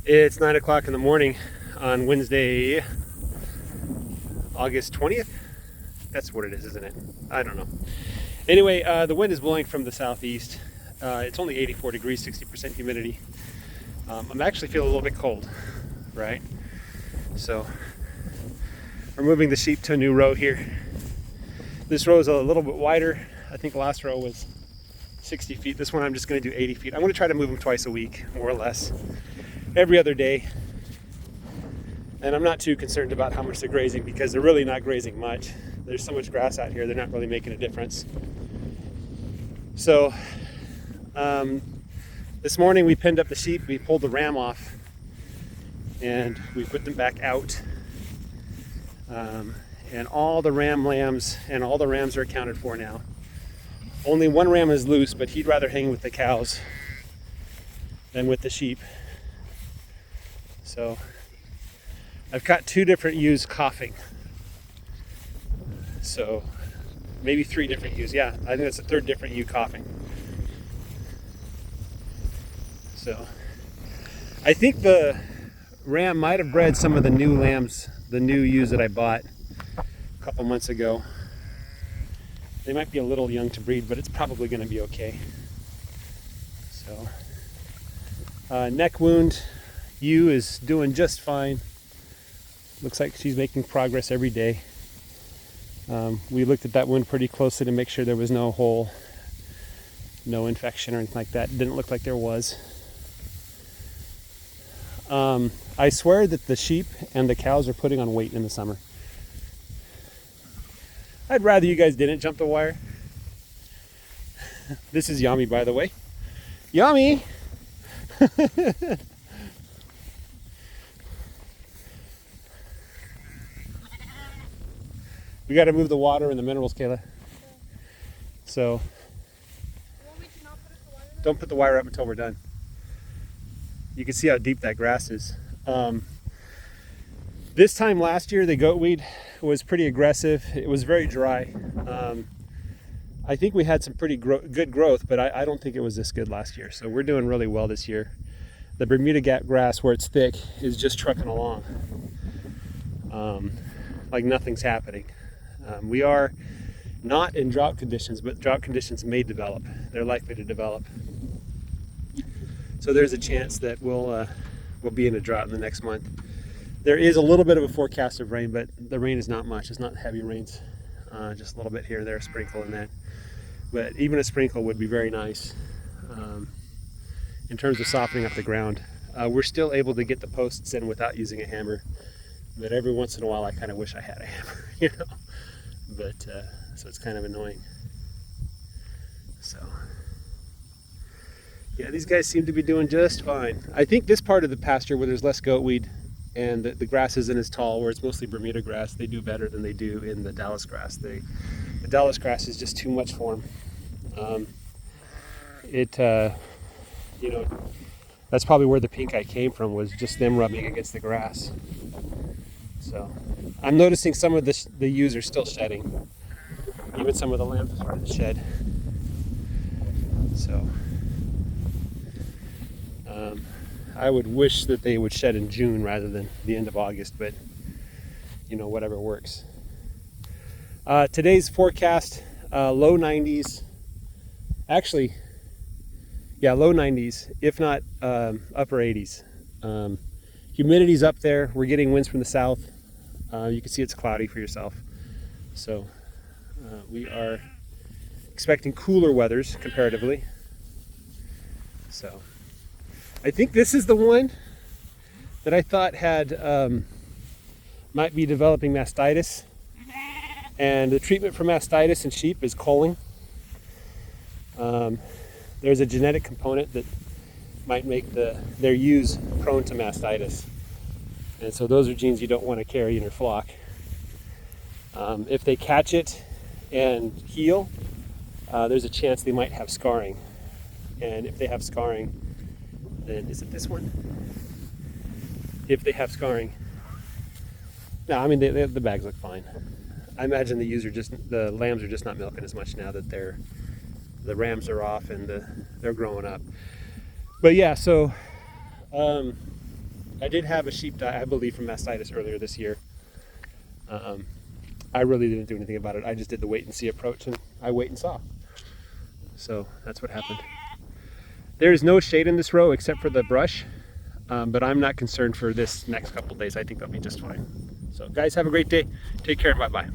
It's 9 o'clock in the morning on Wednesday, August 20th. That's what it is, isn't it? I don't know. Anyway, the wind is blowing from the southeast. It's only 84 degrees, 60% humidity. I'm actually feeling a little bit cold, right? So we're moving the sheep to a new row here. This row is a little bit wider. I think last row was 60 feet. This one I'm just going to do 80 feet. I'm going to try to move them twice a week, more or less, every other day. And I'm not too concerned about how much they're grazing because they're really not grazing much. There's so much grass out here, they're not really making a difference. So this morning we pinned up the sheep, we pulled the ram off, and we put them back out. And all the ram lambs and all the rams are accounted for now. Only one ram is loose, but he'd rather hang with the cows than with the sheep. So I've got two different ewes coughing. So maybe three different ewes. Yeah, I think that's the third different ewe coughing. So I think the ram might have bred some of the new lambs, the new ewes that I bought a couple months ago. They might be a little young to breed, but it's probably going to be okay. So neck wound, ewe is doing just fine. Looks like she's making progress every day. We looked at that wound pretty closely to make sure there was no hole, no infection or anything like that. It didn't look like there was. I swear that the sheep and the cows are putting on weight in the summer. I'd rather you guys didn't jump the wire. This is Yami, by the way. Yami! We got to move the water and the minerals, Kayla. So don't put the wire up until we're done. You can see how deep that grass is. This time last year, the goat weed was pretty aggressive. It was very dry. I think we had some pretty good growth, but I don't think it was this good last year. So we're doing really well this year. The Bermuda gap grass, where it's thick, is just trucking along. Like nothing's happening. We are not in drought conditions, but drought conditions may develop. They're likely to develop. So there's a chance that we'll be in a drought in the next month. There is a little bit of a forecast of rain, but the rain is not much. It's not heavy rains, just a little bit here and there, a sprinkle and that. But even a sprinkle would be very nice in terms of softening up the ground. We're still able to get the posts in without using a hammer, but every once in a while I kind of wish I had a hammer, you know. But so it's kind of annoying. So yeah, these guys seem to be doing just fine. I think this part of the pasture where there's less goat weed and the grass isn't as tall, where it's mostly Bermuda grass, they do better than they do in the Dallas grass. The Dallas grass is just too much for them. You know, that's probably where the pink eye came from, was just them rubbing against the grass. So I'm noticing some of the ewes are still shedding. Even some of the lambs are starting to shed. So I would wish that they would shed in June rather than the end of August, but you know, whatever works. Today's forecast, low 90s. Actually, yeah, low 90s, if not upper 80s. Humidity's up there. We're getting winds from the south. You can see it's cloudy for yourself. So we are expecting cooler weathers comparatively. So I think this is the one that I thought had might be developing mastitis. And the treatment for mastitis in sheep is culling. There's a genetic component that might make their ewes prone to mastitis. And so those are genes you don't want to carry in your flock. If they catch it and heal, there's a chance they might have scarring. And if they have scarring, then is it this one? If they have scarring, no, I mean the bags look fine. I imagine the lambs are just not milking as much now that the rams are off and they're growing up. But yeah, so I did have a sheep die, I believe, from mastitis earlier this year. I really didn't do anything about it. I just did the wait and see approach, and I wait and saw. So that's what happened. There is no shade in this row except for the brush, but I'm not concerned for this next couple days. I think they'll be just fine. So guys, have a great day. Take care and bye-bye.